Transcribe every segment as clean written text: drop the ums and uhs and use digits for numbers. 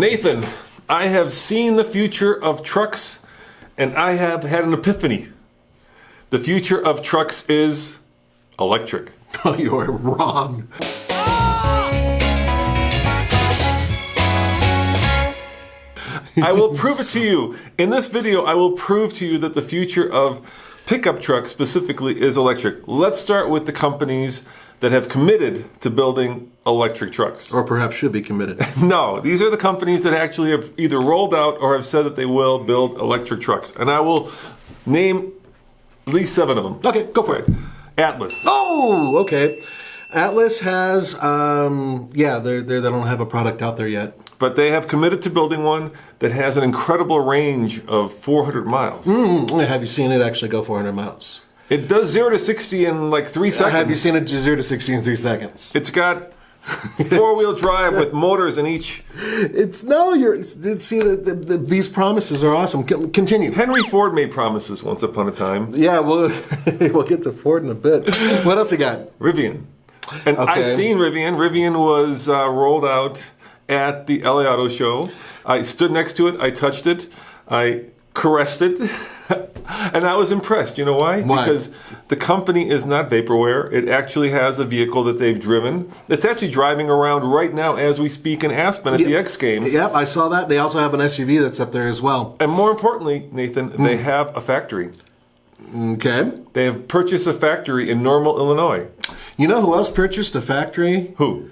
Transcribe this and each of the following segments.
Nathan, I have seen the future of trucks, and I have had an epiphany. The future of trucks is electric. Oh, you are wrong. I will prove it to you. In this video, I will prove to you that the future of pickup trucks specifically is electric. Let's start with the companies that have committed to building electric trucks. Or perhaps should be committed. No, these are the companies that actually have either rolled out or have said that they will build electric trucks. And I will name at least 7 of them. Okay, go for it. Atlas. Oh, okay. Atlas has, they don't have a product out there yet. But they have committed to building one that has an incredible range of 400 miles. Have you seen it actually go 400 miles? It does 0 to 60 in like 3 seconds. Have you seen it do 0 to 60 in 3 seconds? It's got 4-wheel drive with motors in each. These promises are awesome. Continue. Henry Ford made promises once upon a time. Yeah, we'll get to Ford in a bit. What else you got? Rivian. And Okay. I've seen Rivian. Rivian was rolled out at the LA Auto Show. I stood next to it. I touched it. I caressed it. And I was impressed. You know why? Why? Because the company is not vaporware. It actually has a vehicle that they've driven. It's actually driving around right now as we speak in Aspen at the X Games. Yep, I saw that. They also have an SUV that's up there as well. And more importantly, Nathan, they have a factory. Okay. They have purchased a factory in Normal, Illinois. You know who else purchased a factory? Who?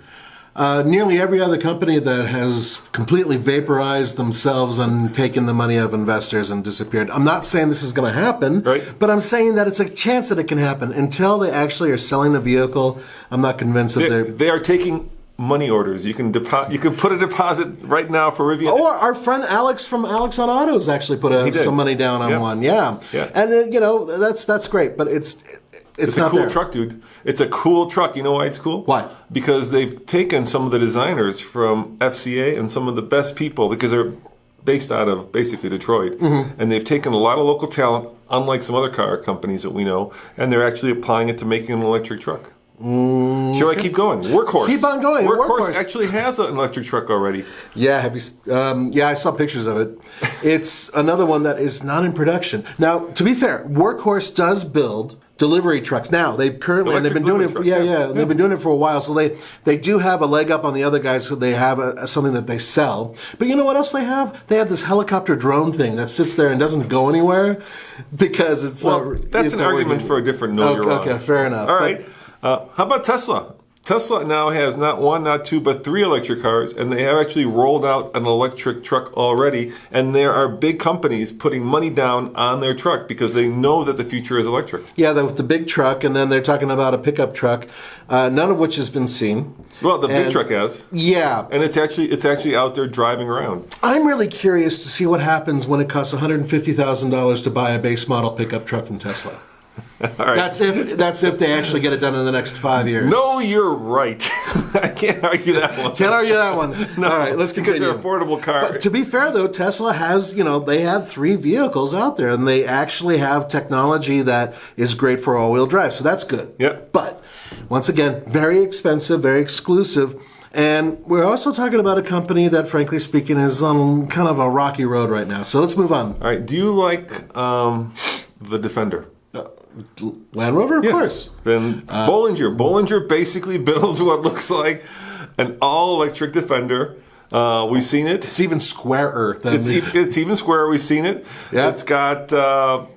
Nearly every other company that has completely vaporized themselves and taken the money of investors and disappeared. I'm not saying this is going to happen, right, but I'm saying that it's a chance that it can happen. Until they actually are selling the vehicle, I'm not convinced that they are taking money orders. You can put a deposit right now for Rivian. Oh, our friend Alex from Alex on Autos actually put some money down on one. Yeah. And that's great, but it's a cool truck, dude. It's a cool truck. You know why it's cool? Why? Because they've taken some of the designers from FCA and some of the best people, because they're based out of basically Detroit. And they've taken a lot of local talent, unlike some other car companies that we know, and they're actually applying it to making an electric truck. Should I keep going? Workhorse. Keep on going. Workhorse actually has an electric truck already. Yeah, have you? I saw pictures of it. It's another one that is not in production. Now, to be fair, Workhorse does build delivery trucks. Now they've been doing it. They've been doing it for a while. So they do have a leg up on the other guys. So they have something that they sell. But you know what else they have? They have this helicopter drone thing that sits there and doesn't go anywhere because it's. That's an argument for a different note. You're wrong. Okay, fair enough. All right. How about Tesla? Tesla now has not 1, not 2, but 3 electric cars, and they have actually rolled out an electric truck already, and there are big companies putting money down on their truck because they know that the future is electric. Yeah, with the big truck, and then they're talking about a pickup truck, none of which has been seen. Well, the big truck has. Yeah. And it's actually out there driving around. I'm really curious to see what happens when it costs $150,000 to buy a base model pickup truck from Tesla. All right. That's if they actually get it done in the next 5 years. No, you're right. I can't argue that one. Can't argue that one. No, all right, let's continue. Because they're affordable cars. But to be fair, though, Tesla has, they have 3 vehicles out there, and they actually have technology that is great for all-wheel drive, so that's good. Yep. But, once again, very expensive, very exclusive, and we're also talking about a company that, frankly speaking, is on kind of a rocky road right now. So let's move on. All right, do you like the Defender? Land Rover, of course. Then Bollinger. Bollinger basically builds what looks like an all-electric Defender. We've seen it. It's even squarer. It's even squarer. We've seen it. Yeah. It's got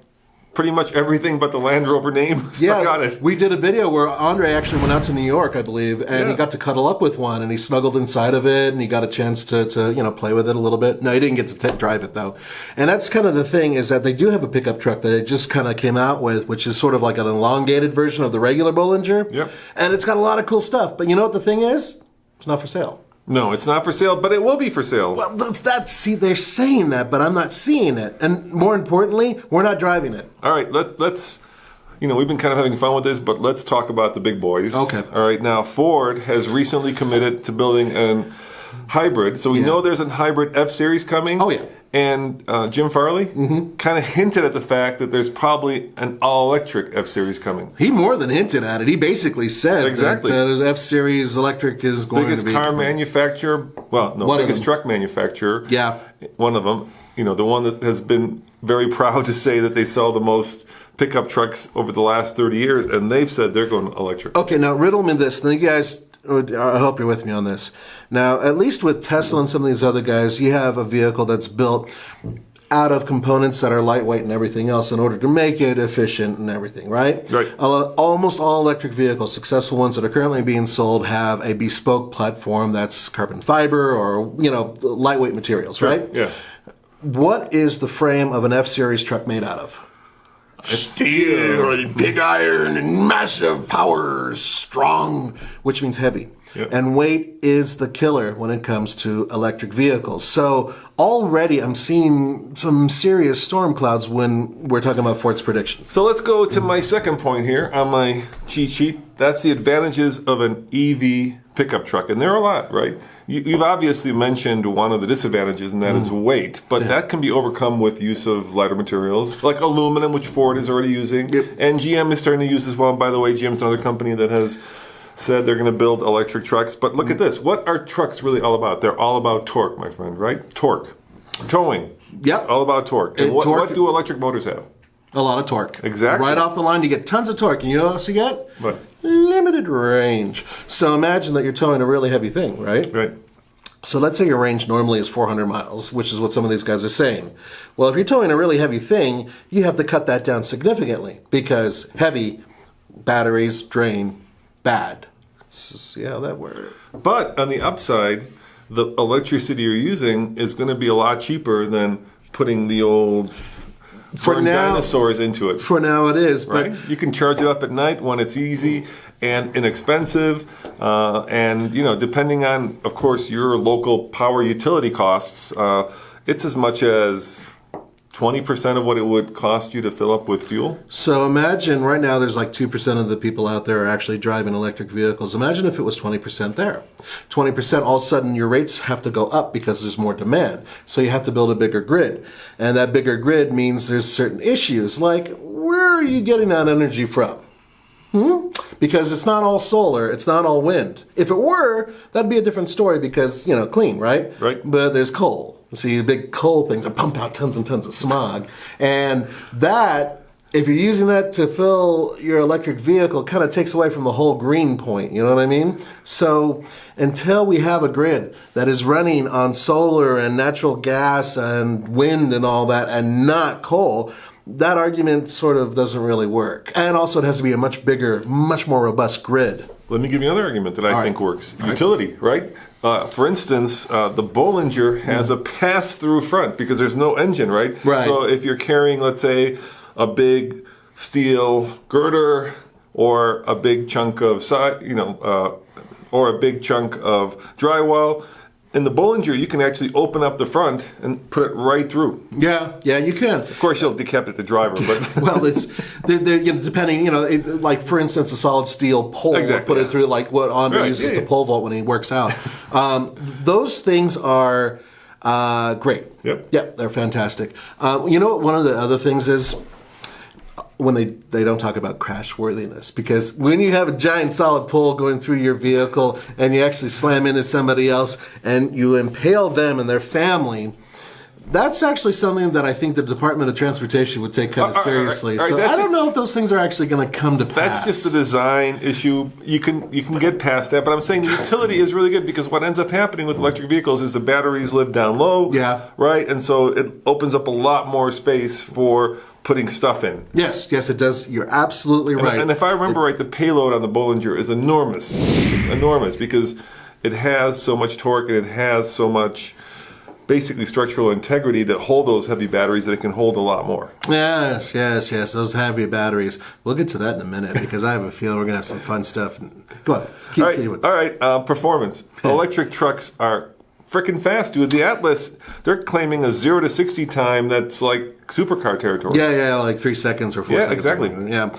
pretty much everything but the Land Rover name stuck on it. We did a video where Andre actually went out to New York, I believe, and he got to cuddle up with one, and he snuggled inside of it, and he got a chance to play with it a little bit. No, he didn't get to drive it, though. And that's kind of the thing, is that they do have a pickup truck that they just kind of came out with, which is sort of like an elongated version of the regular Bollinger. Yep. And it's got a lot of cool stuff. But you know what the thing is? It's not for sale. No, it's not for sale, but it will be for sale. Well, they're saying that, but I'm not seeing it. And more importantly, we're not driving it. All right, let's, we've been kind of having fun with this, but let's talk about the big boys. Okay. All right, now Ford has recently committed to building an hybrid. So we know there's a hybrid F-Series coming. Oh, yeah. and Jim Farley kind of hinted at the fact that there's probably an all-electric F-Series coming. He more than hinted at it. He basically said exactly that F-Series electric is going biggest to be car manufacturer. Well, no, biggest truck manufacturer. Yeah, one of them. You know, the one that has been very proud to say that they sell the most pickup trucks over the last 30 years, and they've said they're going electric. Okay, now riddle me this. Now, you guys, I hope you're with me on this. Now, at least with Tesla and some of these other guys, you have a vehicle that's built out of components that are lightweight and everything else in order to make it efficient and everything, right? Right. Almost all electric vehicles, successful ones that are currently being sold, have a bespoke platform that's carbon fiber or, lightweight materials, right? Yeah. What is the frame of an F-Series truck made out of? Steel and pig iron and massive power, strong, which means heavy. Yep. And weight is the killer when it comes to electric vehicles. So already I'm seeing some serious storm clouds when we're talking about Ford's predictions. So let's go to my second point here on my cheat sheet. That's the advantages of an EV pickup truck. And there are a lot, right? You've obviously mentioned one of the disadvantages, and that is weight. But that can be overcome with use of lighter materials, like aluminum, which Ford is already using. Yep. And GM is starting to use as well. And by the way, GM's another company that has said they're going to build electric trucks. But look at this. What are trucks really all about? They're all about torque, my friend, right? Torque. Towing. Yep. It's all about torque. And what do electric motors have? A lot of torque. Exactly. Right off the line, you get tons of torque. And you know what else you get? What? Limited range. So imagine that you're towing a really heavy thing, right? Right. So let's say your range normally is 400 miles, which is what some of these guys are saying. Well, if you're towing a really heavy thing, you have to cut that down significantly because heavy batteries drain bad. See how that works. But on the upside, the electricity you're using is going to be a lot cheaper than putting the old dinosaurs into it. For now it is. Right? But you can charge it up at night when it's easy and inexpensive. And, depending on, of course, your local power utility costs, it's as much as 20% of what it would cost you to fill up with fuel. So imagine right now there's like 2% of the people out there are actually driving electric vehicles. Imagine if it was 20% there. 20%, all of a sudden your rates have to go up because there's more demand. So you have to build a bigger grid. And that bigger grid means there's certain issues like where are you getting that energy from? Because it's not all solar, it's not all wind. If it were, that'd be a different story because, clean, right? Right. But there's coal. See, big coal things that pump out tons and tons of smog. And that, if you're using that to fill your electric vehicle, kind of takes away from the whole green point. You know what I mean? So until we have a grid that is running on solar and natural gas and wind and all that and not coal, that argument sort of doesn't really work. And also it has to be a much bigger, much more robust grid. Let me give you another argument that I think works. Utility, right? For instance, the Bollinger has a pass-through front because there's no engine, right? Right. So if you're carrying, let's say, a big steel girder or a big chunk of or a big chunk of drywall, in the Bollinger, you can actually open up the front and put it right through. Yeah, you can. Of course, you'll decapitate the driver, but well, it's depending. Like for instance, a solid steel pole. Exactly, put it through like what Andre uses to pole vault when he works out. Those things are great. Yep, they're fantastic. You know what? One of the other things is when they don't talk about crash worthiness, because when you have a giant solid pole going through your vehicle and you actually slam into somebody else and you impale them and their family, that's actually something that I think the Department of Transportation would take kind of seriously. So I don't know if those things are actually going to come to pass. That's just a design issue. You can get past that, but I'm saying the utility is really good because what ends up happening with electric vehicles is the batteries live down low. Yeah. Right? And so it opens up a lot more space for putting stuff in. Yes, it does. You're absolutely right. And if I remember right, the payload on the Bollinger is enormous. It's enormous because it has so much torque and it has so much basically structural integrity to hold those heavy batteries that it can hold a lot more. Yes. Those heavy batteries. We'll get to that in a minute because I have a feeling we're going to have some fun stuff. Go on. Keep All right. Performance. Electric trucks are freaking fast, dude. The Atlas, they're claiming a 0 to 60 time that's like supercar territory. Yeah, like 3 seconds or 4 seconds. Yeah, exactly. Yeah.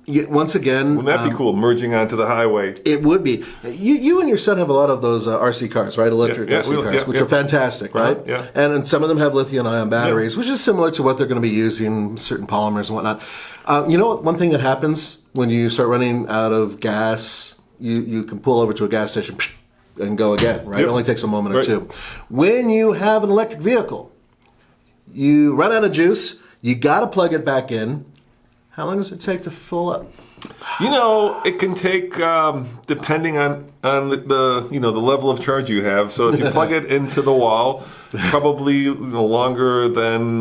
once again, Wouldn't that be cool, merging onto the highway? It would be. You and your son have a lot of those RC cars, right? Electric RC cars, which are fantastic, right? Yeah. And some of them have lithium-ion batteries, which is similar to what they're going to be using, certain polymers and whatnot. You know what? One thing that happens when you start running out of gas, you can pull over to a gas station and go again, right? It only takes a moment or two. When you have an electric vehicle, you run out of juice, you got to plug it back in. How long does it take to fill up? You know, it can take, depending on the level of charge you have. So if you plug it into the wall, probably longer than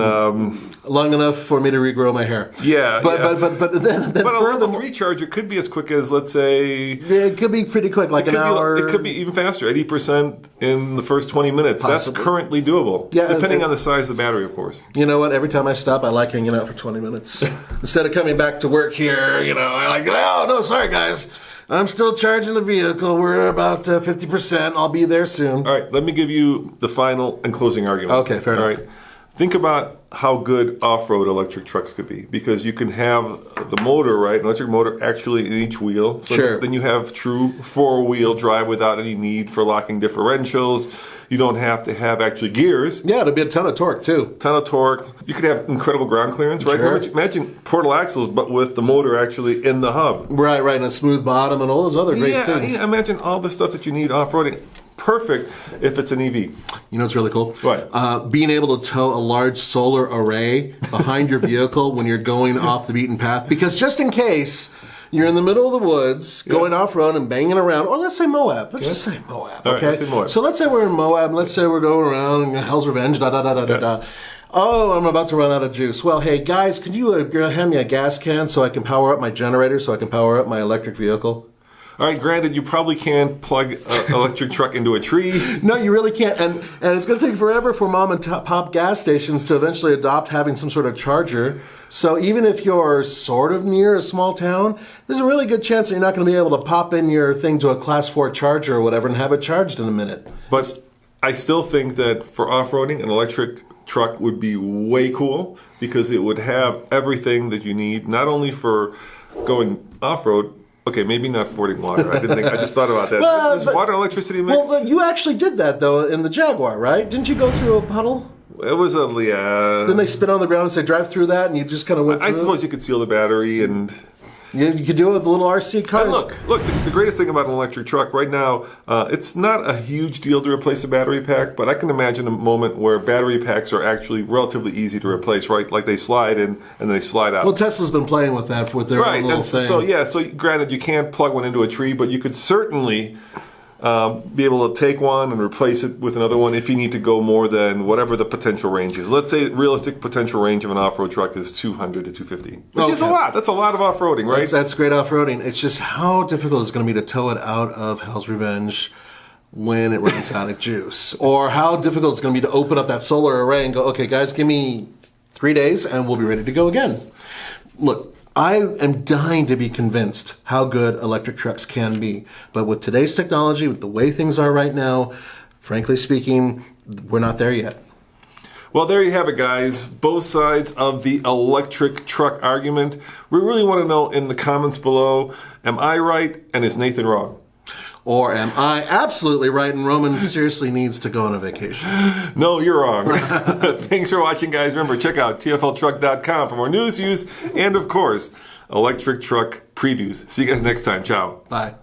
long enough for me to regrow my hair. Yeah, but then but a level 3 charger could be as quick as, let's say, it could be pretty quick, like an hour. It could be even faster, 80% in the first 20 minutes. Possibly. That's currently doable. Yeah, depending on the size of the battery, of course. You know what? Every time I stop, I like hanging out for 20 minutes instead of coming back to work here. I like, oh no, sorry guys. I'm still charging the vehicle. We're about 50%. I'll be there soon. All right, let me give you the final and closing argument. Okay, fair enough. All right. Think about how good off-road electric trucks could be, because you can have the motor, right, an electric motor actually in each wheel. So sure. Then you have true four-wheel drive without any need for locking differentials. You don't have to have actually gears. Yeah, it'll be a ton of torque too. Ton of torque. You could have incredible ground clearance, right? Sure. Imagine portal axles, but with the motor actually in the hub. Right, and a smooth bottom and all those other great things. Yeah, imagine all the stuff that you need off-roading. Perfect if it's an EV. You know what's really cool? What? Being able to tow a large solar array behind your vehicle when you're going off the beaten path. Because just in case you're in the middle of the woods, going off-road and banging around, or let's say Moab. Let's just say Moab, okay? All right, let's say Moab. So let's say we're in Moab, and let's say we're going around and Hell's Revenge, da-da-da-da-da-da. Oh, I'm about to run out of juice. Well, hey, guys, could you hand me a gas can so I can power up my generator, so I can power up my electric vehicle? All right, granted, you probably can't plug an electric truck into a tree. No, you really can't. And it's going to take forever for mom and pop gas stations to eventually adopt having some sort of charger. So even if you're sort of near a small town, there's a really good chance that you're not going to be able to pop in your thing to a Class 4 charger or whatever and have it charged in a minute. But I still think that for off-roading, an electric truck would be way cool because it would have everything that you need, not only for going off-road. Okay, maybe not fording water. I just thought about that. Is water and electricity mix? Well, you actually did that, though, in the Jaguar, right? Didn't you go through a puddle? It was a, yeah. Then they spit on the ground and say, drive through that, and you just kind of went through I suppose you could seal the battery and... You could do it with the little RC cars. And look, the greatest thing about an electric truck right now, it's not a huge deal to replace a battery pack, but I can imagine a moment where battery packs are actually relatively easy to replace, right? Like they slide in and they slide out. Well, Tesla's been playing with that with their own little thing. So granted, you can't plug one into a tree, but you could certainly be able to take one and replace it with another one if you need to go more than whatever the potential range is. Let's say realistic potential range of an off-road truck is 200 to 250, which is a lot. That's a lot of off-roading, right? That's great off-roading. It's just how difficult it's going to be to tow it out of Hell's Revenge when it runs out of juice. Or how difficult it's going to be to open up that solar array and go, okay, guys, give me 3 days and we'll be ready to go again. Look, I am dying to be convinced how good electric trucks can be. But with today's technology, with the way things are right now, frankly speaking, we're not there yet. Well, there you have it, guys. Both sides of the electric truck argument. We really want to know in the comments below, am I right and is Nathan wrong? Or am I absolutely right and Roman seriously needs to go on a vacation? No, you're wrong. Thanks for watching, guys. Remember, check out tfltruck.com for more news, views, and, of course, electric truck previews. See you guys next time. Ciao. Bye.